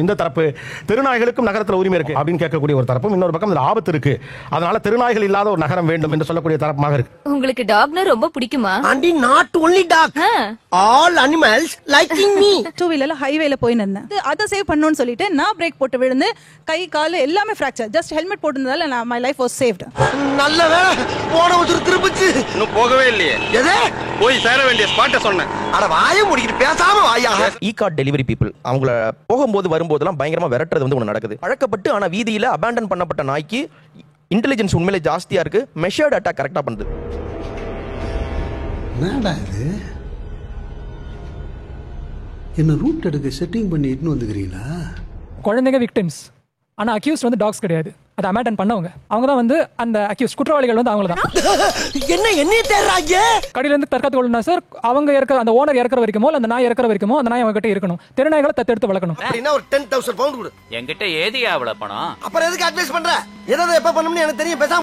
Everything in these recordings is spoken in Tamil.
இந்த தரப்பு தெருநாய்களுக்கும் நகரத்தில் உரிமை இருக்கு அப்படின்னு கேட்கக்கூடிய ஒரு தரப்பும், இன்னொரு பக்கம் இதுல ஆபத்து இருக்கு, அதனால தெருநாய்கள் இல்லாத ஒரு நகரம் வேண்டும் என்று சொல்லக்கூடிய தரப்புமாக இருக்கு. உங்களுக்கு டாக்னா ரொம்ப பிடிக்குமா? Aunty, not only dog, all animals liking me. Two வீலர்ல ஹைவேல போய் நின்னேன். அதை சேவ் பண்ணணும்னு சொல்லிட்டு நான் பிரேக் போட்டு விழுந்து கை கால் எல்லாமே ஃபிராக்சர். ஜஸ்ட் ஹெல்மெட் போட்டிருந்ததால நான் மை லைஃப் வாஸ் சேவ்ட். நல்ல வேளை போன வந்து திருப்பிச்சு. இன்னும் போகவே இல்லையே. எது? போய் சேர வேண்டிய ஸ்பாட்ட சொன்னேன். அட வாயை மூடிக்கிட்டு பேசாம வாயா. இ-கார்ட் டெலிவரி பீப்புள் அவங்கள போகும்போது வரும்போதெல்லாம் பயங்கரமா விரட்டுறது வந்து ஒன்று நடக்குது. பழக்கப்பட்டு ஆனா வீதியில அபேண்டன் பண்ணப்பட்ட நாய்க்கு இன்டெலிஜென்ஸ் உண்மையிலே ஜாஸ்தியா இருக்கு. மெஷர்ட் அட்டாக் கரெக்டா பண்ணுது. என்னடா இது? என்ன ரூட் எடுக்க செட்டிங் பண்ணி இட்டுன்னு வந்துக்கிறீங்களா? குழந்தைங்க விக்டிம்ஸ், ஆனா அக்யூஸ்ட் வந்து டாக்ஸ் கிடையாது. அதை அமேண்டன் பண்ணவங்க, அவங்க தான் வந்து அந்த அக்யூஸ்ட், குற்றவாளிகள் வந்து அவங்கள தான். என்ன தேடுறாங்க? கடையில இருந்து தற்காத்து கொள்ளணும் சார். அவங்க இறக்குற அந்த ஓனர் இறக்குற வரைக்குமோ அந்த நாய் இறக்குற வரைக்குமோ அந்த நாய் அவங்க கிட்ட இருக்கணும். தெருநாய்களை தத்தெடுத்து வளர்க்கணும். அப்படின்னா ஒரு 10,000 பவுண்ட் கொடு. என்கிட்ட ஏதியா அவ்வளவு பணம்? அப்புறம் எதுக்கு அட்வைஸ் பண்ற? எதை எப்ப பண்ணணும்னு எனக்கு தெரியும். பேசாம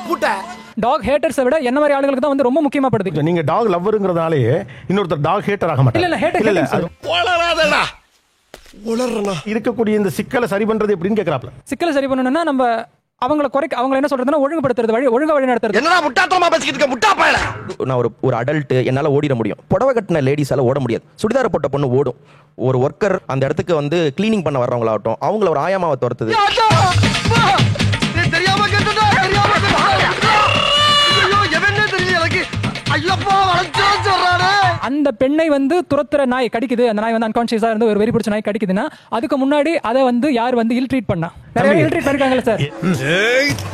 கூட்ட. டாக் ஹேட்டர்ஸை விட என்ன மாதிரி ஆளுங்களுக்கு தான் வந்து ரொம்ப முக்கியமா படுது. நீங்க டாக் லவ்வருங்கிறதாலே இன்னொருத்தர் டாக் ஹேட்டர் ஆக மாட்டாங்க. இல்ல ஹேட்டர் இருக்கக்கூடிய இந்த சிக்கலை சரி பண்றது எப்படின்னு கேக்குறாப்ல. சிக்கலை சரி பண்ணணும்னா நம்ம அவங்கள குறைக்க, அவங்கள என்ன சொல்றதுன்னா ஒழுங்குபடுத்துறது, ஒழுங்கா வழி நடத்துறது. என்னடா முட்டாத்தமா பேசிக்கிட்டு இருக்க முட்டா பயல. நான் ஒரு அடல்ட், என்னால ஓடிட முடியும். புடவை கட்டின லேடிஸால ஓட முடியாது. சுடிதார போட்ட பொண்ணு ஓடும். ஒரு ஒர்க்கர் அந்த இடத்துக்கு வந்து கிளீனிங் பண்ண வர்றவங்களாகட்டும், அவங்கள ஒரு ஆயாமாவை துரத்துது. தெரியாம கேட்டடா, தெரியாம கேட்டடா. ஐயோ எவனே தெரியல எனக்கு. ஐயப்பா வளச்சா சொல்றானே. அந்த பெண்ணை வந்து துரத்துற நாய் கடிக்குது, அந்த நாய் வந்து அன்கான்ஷியஸா இருந்து ஒரு வெறி பிடிச்ச நாய் கடிக்குதுன்னா அதுக்கு முன்னாடி அதை வந்து யார் வந்து இல் ட்ரீட் பண்ணா? நிறைய இல் ட்ரீட் பண்ணிருக்காங்கல்ல சார்.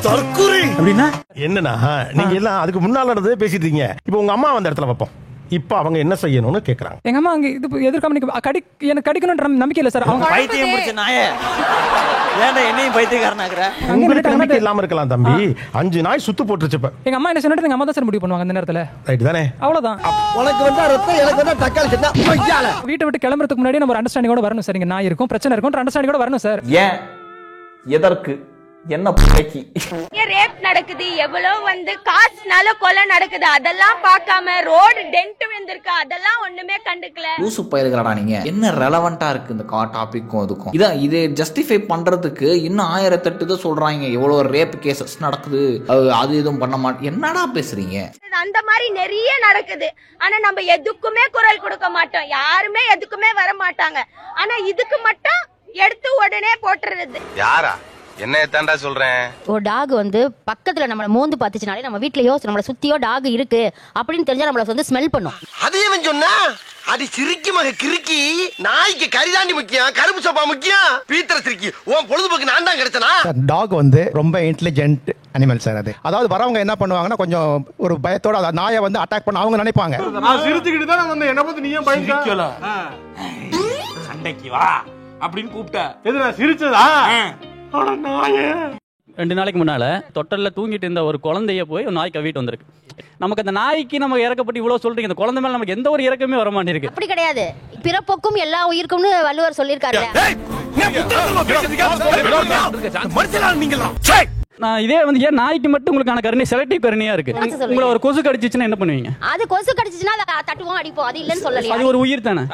தற்குறி அப்படின்னா என்னன்னா, நீங்க எல்லாம் அதுக்கு முன்னால நடந்ததே பேசிட்டு இருக்கீங்க. இப்போ உங்க அம்மா அந்த இடத்துல வைப்போம், இப்ப அவங்க என்ன செய்யணும்னு கேக்குறாங்க. எங்க அம்மா அங்க இது எதிர்க்காம எனக்கு கடிக்கணும்ன்ற நம்பிக்கை இல்ல சார். அவங்க பைத்தியம் பிடிச்ச நாயே. ஏன்டா என்னையும் பைத்தியக்காரனாக்குற? உங்களுக்கு நம்பிக்கை இல்லாம இருக்கலாம் தம்பி. 5 நாய் சுத்து போட்டுருச்சு. எங்க அம்மா என்ன சொன்னது, எங்க அம்மா தான் சார் முடிவு பண்ணுவாங்க அந்த நேரத்துல. ரைட் தானே? அவ்வளவுதான். உனக்கு வந்தா ரத்தம், எனக்கு வந்தா தக்காளி சட்னா. வீட்டை விட்டு கிளம்புறதுக்கு முன்னாடி நம்ம ஒரு அண்டர்ஸ்டாண்டிங்கோட வரணும் சார். இங்க நாய் இருக்கும், பிரச்சனை இருக்கும், அண்டர்ஸ்டாண்டிங்கோட வரணும் சார். ஏன், எதற்கு, என்ன பிள்ளைக்கு ரேப் நடக்குது, எவ்வளவு வந்து காசுனால கொலை நடக்குது, அதெல்லாம் பார்க்காம ரோடு டென்ட் வந்திருக்கு, அதெல்லாம் ஒண்ணுமே கண்டுக்கல. லூசு பயிர்களாடா நீங்க. என்ன ரெலவெண்டா இருக்கு இந்த டாபிக்கும் அதுக்கும்? இதை ஜஸ்டிஃபை பண்றதுக்கு இன்னும் 1008 தான் சொல்றாங்க. எவ்வளவு ரேப் கேசஸ் நடக்குது, அது எதுவும் பண்ண மாட்டேன். என்னடா பேசுறீங்க? அந்த மாதிரி நிறைய நடக்குது. ஆனா நம்ம எதுக்குமே குரல் கொடுக்க மாட்டோம், யாருமே எதுக்குமே வர மாட்டாங்க. ஆனா இதுக்கு மட்டும் எடுத்து உடனே போட்டுறது. யாரா என்ன தாண்டா சொல்றேன்? ஒரு டாக் வந்து பக்கத்துல நம்மள மோந்து பாத்துச்சுனாலே நம்ம வீட்லயோ நம்மள சுத்தியோ டாக் இருக்கு அப்படின்னு தெரிஞ்சா நம்மள வந்து ஸ்மெல் பண்ணும். அதையும் சொன்னா அடி சிரிக்கி மக கிறுக்கி. நாய்க்கு கரிதாண்டி முக்கியம், கருப்பு சோப்பா முக்கியம். பீத்தர சிரிக்கி உன் பொழுதுபோக்கு நான் தான் கிடைச்சனா? டாக் வந்து ரொம்ப இன்டெலிஜென்ட் அனிமல் சார். அது அதாவது வரவங்க என்ன பண்ணுவாங்கன்னா கொஞ்சம் ஒரு பயத்தோட நாயை வந்து அட்டாக் பண்ண அவங்க நினைப்பாங்க. நான் சிரிச்சுக்கிட்டு தான் வந்து என்ன பத்தி நீயே பயங்கல சண்டைக்கு வா அப்படின்னு கூப்பிட்ட. எது நான் சிரிச்சதா? 2 நாளைக்கு முன்னால தொட்டல்ல தூங்கிட்டு இருந்த ஒரு குழந்தைய போய் ஒரு நாய் கவிட்டு வந்திருக்கு. நமக்கு அந்த நாய்க்கு நம்ம இறக்கப்பட்டு இவ்வளவு சொல்றீங்க, அந்த குழந்தை மேல நமக்கு எந்த ஒரு இறக்கமே வர மாட்டேங்குது. அப்படி கிடையாது, பிறப்புக்கும் எல்லா உயிருக்கும்னு வள்ளுவர் சொல்லியிருக்காரு. நான் இதே வந்து ஏன் நாய்க்கு மட்டும் உங்களுக்கான கருணை செலக்டிவ் கருணையா இருக்கு. உங்களை ஒரு கொசு கடிச்சிச்சுன்னா என்ன பண்ணுவீங்க? அது கொசு கடிச்சிச்சுன்னா தட்டுவோம் அடிப்போம், அது இல்லன்னு சொல்லலையா? அது ஒரு உயிர் தானே.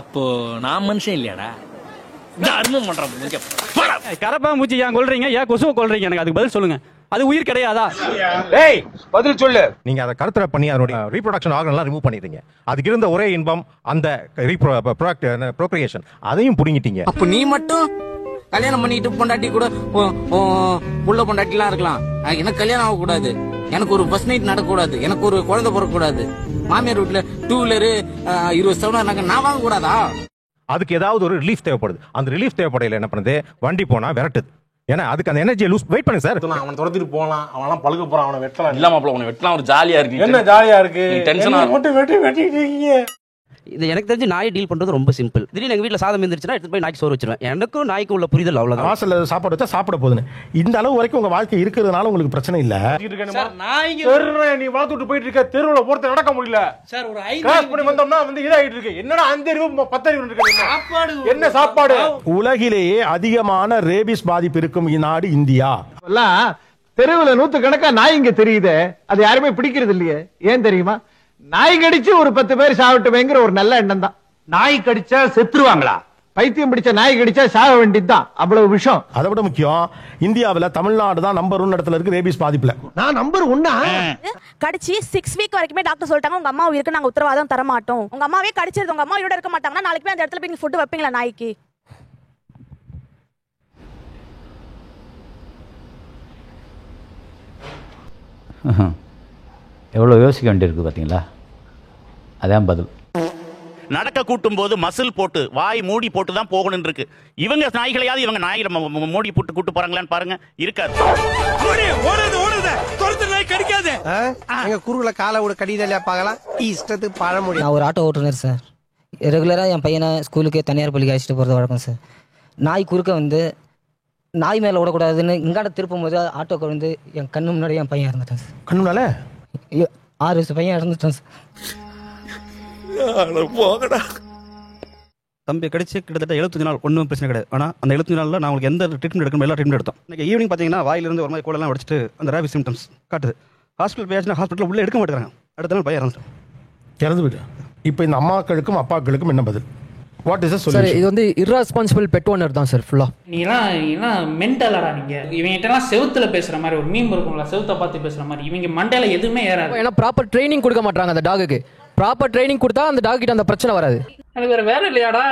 அப்போ நான் மனுஷன் இல்லையாடா? கரப்பா மூச்சு ஏன் கொல்றீங்க, ஏன் கொசுவை கொல்றீங்க? எனக்கு அதுக்கு பதில் சொல்லுங்க. அது உயிர் கிடையாதா? ஏய் பதில் சொல்லு. நீங்க அதை கருத்தரை பண்ணி அதனுடைய ரீப்ரொடக்ஷன் ஆர்கன்லாம் ரிமூவ் பண்ணிடுறீங்க. அதுக்கு இருந்த ஒரே இன்பம் அந்த ப்ரோக்ரியேஷன், அதையும் புடுங்கிட்டீங்க. அப்ப நீ மட்டும் கல்யாணம் பண்ணிட்டு பொண்டாட்டி கூட உள்ள பொண்டாட்டிலாம் இருக்கலாம். எனக்கு கல்யாணம் ஆக கூடாது, எனக்கு ஒரு பஸ் நைட் நடக்க கூடாது, எனக்கு ஒரு குழந்தை பிறக்க கூடாது, மாமியார் வீட்டுல 2 வீலரு 20 சவரம் நான் வாங்க கூடாதா? அதுக்கு ஏதாவது ஒரு ரிலீஃப் தேவைப்படுது. அந்த ரிலீஃப் தேவைப்படையில என்ன பண்ணுது, வண்டி போனா விரட்டுது. ஏன்னா அதுக்கு அந்த எனர்ஜியை லூஸ். வெயிட் பண்ணுங்க சார். அவனை துரத்திட்டு போலாம், அவனெல்லாம் பழுக்க போறான், அவனை வெட்டலாம். இல்ல மாப்ள, அவனை வெட்டலாம், ஒரு ஜாலியா இருக்கு. என்ன ஜாலியா இருக்கு? டென்ஷனா மட்டும் வெட்டிட்டு இருக்கீங்க. இது எனக்கு தெரிஞ்சு நாயை டீல் பண்றது ரொம்ப சிம்பிள். திடீர்னு எங்க வீட்டுல சாதம் இருந்துச்சுன்னா எடுத்து போய் நாய்க்கு சோறு வச்சிருவேன். எனக்கும் நாய்க்கு உள்ள புரிதல் அவ்வளவுதான். வாசல்ல சாப்பாடு வச்சா சாப்பிட போகுதுன்னு இந்த அளவு வரைக்கும் உங்க வாழ்க்கை இருக்கிறதுனால உங்களுக்கு பிரச்சனை இல்ல. நீ வளர்த்துட்டு போயிட்டு இருக்க, தெருவுல போறது நடக்க முடியல சார். ஒரு கிராஸ் பண்ணி வந்தோம்னா வந்து இதாயிட்டு இருக்கு. என்னடா 5 அறிவு 10 அறிவு இருக்கு. சாப்பாடு என்ன சாப்பாடு? உலகிலேயே அதிகமான ரேபிஸ் பாதிப்பு இருக்கும் நாடு இந்தியா. தெருவுல 100 கணக்கா நாய் இங்க தெரியுது, அது யாருமே பிடிக்கிறது இல்லையே. ஏன் தெரியுமா? நாய் கடிச்சு ஒரு 10 பேர் சாப்பிட்டுவேங்கிற ஒரு நல்ல எண்ணம் தான். நாய் கடிச்சா செத்துருவாங்களா? பைத்தியம் பிடிச்ச நாய் கடிச்சா சாக வேண்டியதுதான், அவ்வளவு விஷயம். அதை விட முக்கியம், இந்தியாவில் தமிழ்நாடு தான் நம்பர் 1 இடத்துல இருக்கு ரேபிஸ் பாதிப்புல. நான் நம்பர் 1 கடிச்சு 6 வீக் வரைக்குமே டாக்டர் சொல்லிட்டாங்க உங்க அம்மா உயிருக்கு நாங்க உத்தரவாதம் தர மாட்டோம். உங்க அம்மாவே கடிச்சிருது, உங்க அம்மா உயிரோட இருக்க மாட்டாங்கன்னா நாளைக்கு போய் அந்த இடத்துல போய் ஃபுட் வைப்பீங்களா நாய்க்கு? எவ்வளோ யோசிக்க வேண்டியிருக்கு பார்த்தீங்களா? அதான் பதில். நடக்க கூட்டும் போது மசில் போட்டு வாய் மூடி போட்டு தான் போகணும் இருக்கு. இவங்க நாய்களையாவது இவங்க நாய்களை மூடி போட்டு கூட்டு போறாங்களான்னு பாருங்க. இருக்காது. எங்க குருகுல காலை விட கடிதலையா பார்க்கலாம். இஷ்டத்துக்கு பழமொழி. நான் ஒரு ஆட்டோ ஓட்டுநர் சார். ரெகுலராக என் பையனை ஸ்கூலுக்கு தனியார் பள்ளிக்கு அழைச்சிட்டு போகிறது வழக்கம் சார். நாய் குறுக்க வந்து நாய் மேலே விடக்கூடாதுன்னு இங்காட திருப்பும் போது ஆட்டோக்கு வந்து என் கண்ணு முன்னாடி என் பையன் இறந்துட்டான் சார். கண்ணுனால 6 வயசு பையன் இறந்துட்டான் சார். தம்பி கடிச்சு கிட்டத்தட்ட 75 நாள் ஒன்றும் பிரச்சனை கிடையாது. ஆனால் அந்த 75 நாளில் நான் உங்களுக்கு எந்த ட்ரீட்மெண்ட் எடுக்கணும் எல்லா ட்ரீட்மெண்ட் எடுத்தோம். இன்னைக்கு ஈவினிங் பார்த்தீங்கன்னா வாயிலிருந்து ஒரு மாதிரி கோலெல்லாம் உடச்சிட்டு அந்த ரேபிஸ் சிம்டம்ஸ் காட்டுது. ஹாஸ்பிட்டல் போயாச்சுன்னா ஹாஸ்பிட்டலில் உள்ளே எடுக்க மாட்டேங்கிறாங்க. அடுத்த நாள் பையன் இறந்து போயிட்டு. இப்போ இந்த அம்மாக்களுக்கும் அப்பாக்களுக்கும் என்ன பதில்? What is sir? இது வந்து irresponsible பெட் ஓனர் தான் சார் ஃபுல்லா. நீங்களாம் மென்டலடா நீங்க. இவங்ககிட்டலாம் செவுத்துல பேசுற மாதிரி ஒரு மீம் இருக்கும்ல, செவுத்த பார்த்து பேசுற மாதிரி. இவங்க மண்டையில எதுவுமே ஏறாது. ஏன்னா ப்ராப்பர் ட்ரைனிங் கொடுக்க மாட்டாங்க அந்த டாகுக்கு. ப்ராப்பர் ட்ரைனிங் கொடுத்தா அந்த டாக் கிட்ட அந்த பிரச்சனை வராது. எனக்கு வேற வேற இல்லையாடா?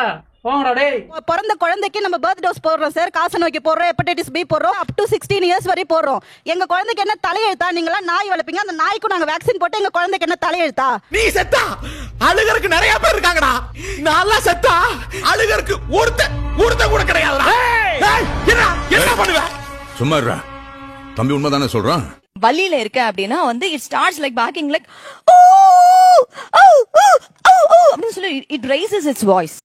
போங்கடா டேய். பிறந்த குழந்தைக்கு நம்ம பர்த் டோஸ் போடுறோம் சார், காச நோக்கி போடுறோம், ஹெப்படைட்டிஸ் பி போடுறோம், அப் டு 16 இயர்ஸ் வரை போடுறோம். எங்க குழந்தைக்கு என்ன தலையெழுத்தா? நீங்களா நாய் வளர்ப்பீங்க, அந்த நாய்க்கு நாங்க வேக்சின் போட்டு எங்க குழந்தைக்கு என்ன தலையெழுத்தா? நீ செத்தா அழுகருக்கு நிறைய பேர் இருக்காங்கடா. நல்லா செத்தா அழுகருக்கு ஒருத்த கூட கிடையாதுடா. என்ன பண்ணுவ? சும்மா இருடா தம்பி, உண்மைதானே சொல்றான். வலியில இருக்க அப்படின்னா வந்து it starts like barking like அப்படின்னு சொல்லி இட் raises its voice.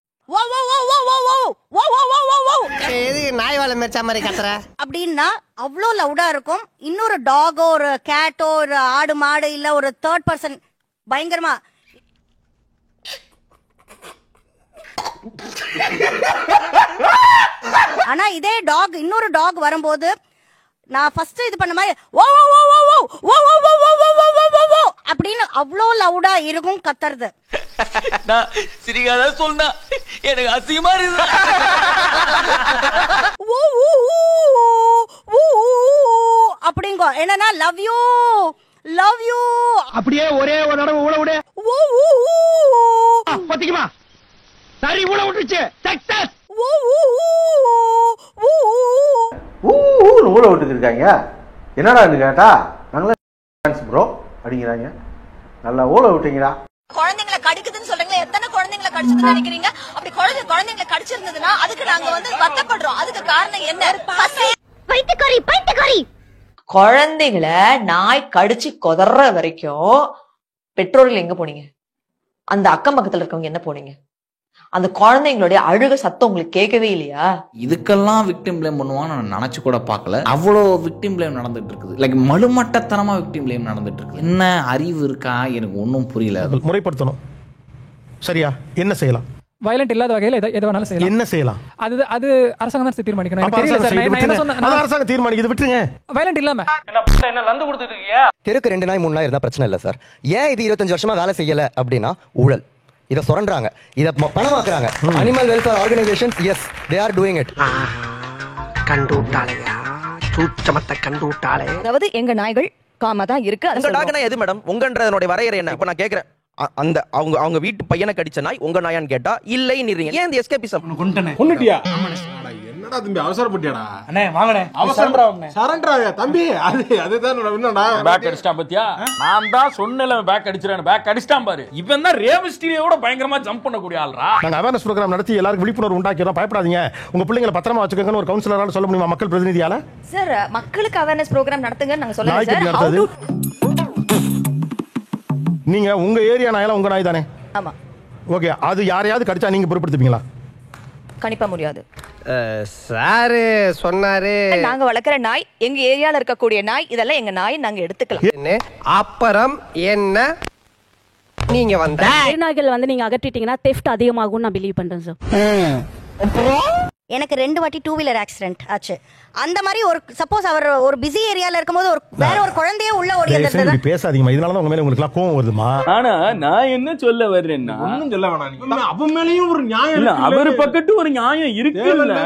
நாய் வாழை மெச்சா மாதிரி கத்துற அப்படின்னா அவ்வளோ லவுடா இருக்கும். இன்னொரு டாகோ ஒரு கேட்டோ ஒரு ஆடு மாடு இல்ல ஒரு தேர்ட் பர்சன் பயங்கரமா ஆனா இதே டாக் இன்னொரு டாக் வரும்போது நான் ஃபர்ஸ்ட் இது பண்ண மாதிரி அப்படின்னு அவ்வளோ லவுடா இருக்கும் கத்துறது. சிரிக்காத சொன்னா எனக்கு அசிங்கமா இருக்கு. அப்படிங்கோ என்னன்னா லவ் யூ அப்படியே ஒரே ஒரு தடவை ஊழ விடு. பாத்தீங்களா? சரி, ஊழ விட்டுச்சு. சக்சஸ். ஊழ விட்டுட்டு இருக்காங்க. என்னடா கேட்டா நாங்களே ப்ரோ அப்படிங்கிறாங்க. நல்லா ஊழ விட்டீங்களா? குழந்தைங்களை கடிக்குதுன்னு சொல்றீங்க. எத்தனை குழந்தைங்களை கடிச்சதுன்னு நினைக்கிறீங்க? அப்படி குழந்தைங்களை கடிச்சிருந்ததுன்னா அதுக்கு நாங்க வந்து வருத்தப்படுறோம். அதுக்கு காரணம் என்ன? பைத்தியக்காரி. குழந்தைங்களை நாய் கடிச்சு கொதற வரைக்கும் பெற்றோர்கள் எங்க போனீங்க? அந்த அக்கம் பக்கத்துல இருக்கவங்க என்ன போனீங்க? அந்த குழந்தைங்களுடைய அழுக சத்தம் உங்களுக்கு கேட்கவே இல்லையா? இதுக்கெல்லாம் விக்டிம் பிளேம் பண்ணுவான்னு நான் நினைச்சு கூட பார்க்கல. அவ்வளோ விக்டிம் பிளேம் நடந்துட்டு இருக்குது. லைக் மலுமட்டத்தனமா விக்டிம் பிளேம் நடந்துட்டு இருக்கு. என்ன அறிவு இருக்கா? எனக்கு ஒன்றும் புரியல. முறைப்படுத்தணும். சரியா? என்ன செய்யலாம்? வயலண்ட் இல்லாத வகையில் எது வேணாலும் செய்யலாம். என்ன செய்யலாம்? அது அரசாங்கம் தான் தீர்மானிக்கணும். எனக்கு தெரியல சார். நான் என்ன சொன்னேன்? அரசாங்கம் தீர்மானிக்குது, விட்டுருங்க. வயலண்ட் இல்லாம என்ன லந்து கொடுத்துட்டு இருக்கீங்க? தெருக்கு 2 நாய் 3 நாய் இருந்தா பிரச்சனை இல்லை சார். ஏன் இது 25 வருஷமா வேலை செய்யல அப்படின்னா ஊழல். இதை சுரண்டாங்க, இதை பணமாக்குறாங்க. Animal welfare organisations yes they are doing it. கண்டுட்டாளையா சூச்சமத்தை கண்டுட்டாளே. அதாவது எங்க நாய்கள் காமா தான் இருக்கு. உங்க டாக்னா எது மேடம்? உங்கன்றதோட வரையறை என்ன? இப்ப நான் கேக்குறேன், அந்த அவங்க வீட்டு பையனை கடிச்ச நாய் உங்க நாயான்னு கேட்டா இல்லை நீங்க ஏன் இந்த எஸ்கேபிசம்? கொன்னுட்டியா? என்னடா தம்பி அவசரப்பட்டியாடா? அண்ணே வாங்கண்ணே. சரண்டராயா தம்பி? அதுதான் என்னடா பேக் அடிச்சிட்டான் பாத்தியா? நான் தான் சொன்னேன்ல பேக் அடிச்சிரானே. பேக் அடிச்சிட்டான் பாரு. இவன் தான் ரேமிஸ்டீரியோட பயங்கரமா ஜம்ப் பண்ணக்கூடிய ஆள்ரா. நாங்க அவேர்னஸ் ப்ரோகிராம் நடத்தி எல்லாருக்கும் விழிப்புணர்வு உண்டாக்கிறோம். பயப்படாதீங்க. உங்க பிள்ளைங்களை பத்திரமா வச்சுக்கோங்கன்னு ஒரு கவுன்சிலரால சொல்ல முடியுமா மக்கள் பிரதிநிதியால? சார் மக்களுக்கு அவேர்னஸ் ப்ரோகிராம் நடத்துங்கன்னு நாங்க சொல்லல சார். நீங்க உங்க ஏரியா நாயெல்லாம் உங்க நாய் தானே? ஆமா. ஓகே, அது யாரையாவது கடிச்சா நீங்க பொறுப்படுத்துப்பீங்களா? கண்டிப்பா முடியாது. சாரு சொன்னாரு நாங்க வளர்க்குற நாய், எங்க ஏரியால இருக்கக்கூடிய நாய், இதெல்லாம் எங்க நாய், நாங்க எடுத்துக்கலாம். அப்புறம் என்ன நீங்க வந்த நாய்கள் வந்து நீங்க அகற்றிட்டீங்கன்னா தெஃப்ட் அதிகமாகும் நான் பிலீவ் பண்றேன் சார். எனக்கு 2 வாட்டி 2 வீலர் ஆக்சிடென்ட் ஆச்சு. அந்த மாதிரி ஒரு சப்போஸ் அவர் ஒரு பிஸி ஏரியால இருக்கும்போது ஒரு வேற ஒரு குழந்தையே உள்ள ஓடி வந்தது. பேசாதீங்கம்மா, இதனால தான் உங்க மேல உங்களுக்கு கோவம் வருதுமா. ஆனா நான் என்ன சொல்ல வர்றேன்னா, ஒண்ணும் சொல்ல வேணாம் நீங்க. அவ மேலயும் ஒரு நியாயம் இல்ல, இருக்கு. அவர் பக்கத்து ஒரு நியாயம் இருக்கு. இல்ல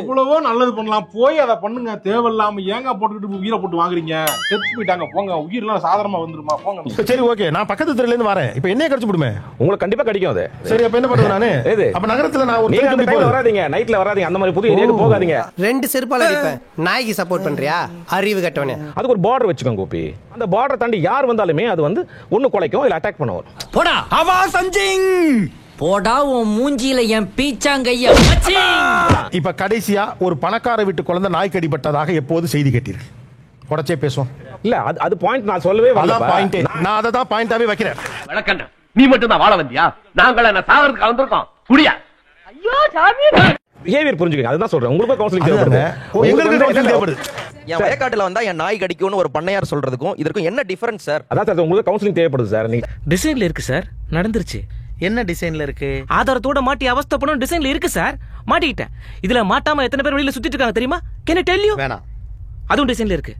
எவ்வளவோ நல்லது பண்ணலாம், போய் அதை பண்ணுங்க. தேவையில்லாம ஏங்க போட்டுக்கிட்டு உயிரை போட்டு வாங்குறீங்க. செத்து போயிட்டாங்க, போங்க. உயிரெல்லாம் சாதாரணமா வந்துருமா, போங்க. சரி ஓகே, நான் பக்கத்து தெருல இருந்து வரேன். இப்போ என்னைய கடிச்சு விடுமே. உங்களுக்கு கண்டிப்பா கிடைக்கும் அது. சரி, அப்ப என்ன பண்றது நானு? அப்ப நகரத்துல நான் ஒரு நீங்க அந்த டைம்ல வராதீங்க, நைட்ல வராதீங்க, அந்த மாதிரி புது ஏரியாக்கு போகாதீங்க. 2 செருப்பால அடிப்பேன். நாய்க்கு சப்போர்ட் பண்றியா? அறிவு கட்டவனே. அதுக்கு ஒரு பார்டர் வச்சுக்கோங்க கோபி. அந்த பார்டர் தாண்டி யார் வந்தாலுமே அது வந்து ஒண்ணு குலைக்கும் இல்ல அட்டாக் பண்ண வரும். போடா அவா சஞ்சிங் போடா உன் மூஞ்சில என் பீச்சாங்கைய மச்சிங். இப்ப கடைசியா ஒரு பணக்கார வீட்டு குழந்தை நாய் கடிபட்டதாக எப்போது செய்தி கேட்டீர்கள்? உடச்சே பேசுவோம். இல்ல அது பாயிண்ட் நான் சொல்லவே வரல. பாயிண்ட் நான் அதை தான் பாயிண்டாவே வைக்கிறேன். வணக்கண்ணா, நீ மட்டும் தான் வாழ வந்தியா? நாங்கள என்ன சாவறதுக்கு வந்திருக்கோம். குடியா? ஐயோ சாமி. பிஹேவியர் புரிஞ்சுக்கங்க, அதுதான் சொல்றேன். உங்களுக்கு கவுன்சிலிங் தேவைப்படுது. உங்களுக்கு கவுன்சிலிங் தேவைப்படுது. என் வயக்காட்டுல வந்தா என் நாய் கடிக்கும்னு ஒரு பண்ணையார் சொல்றதுக்கும் இதற்கும் என்ன டிஃபரன்ஸ் சார்? அதான் சார் உங்களுக்கு கவுன்சிலிங் தேவைப்படுது சார். நீங்க டிசைன்ல இருக்கு சார், நடந்துருச்சு. என்ன டிசைன்ல இருக்கு? ஆதாரத்தோட மாட்டி அவஸ்தைப்படும் டிசைன்ல இருக்கு சார். மாட்டிக்கிட்டேன். இதுல மாட்டாம எத்தனை பேர் வெளியில சுத்திட்டு இருக்காங்க தெரியுமா? Can I tell you? வேணாம். அதுவும் டிசைன்ல இருக்கு.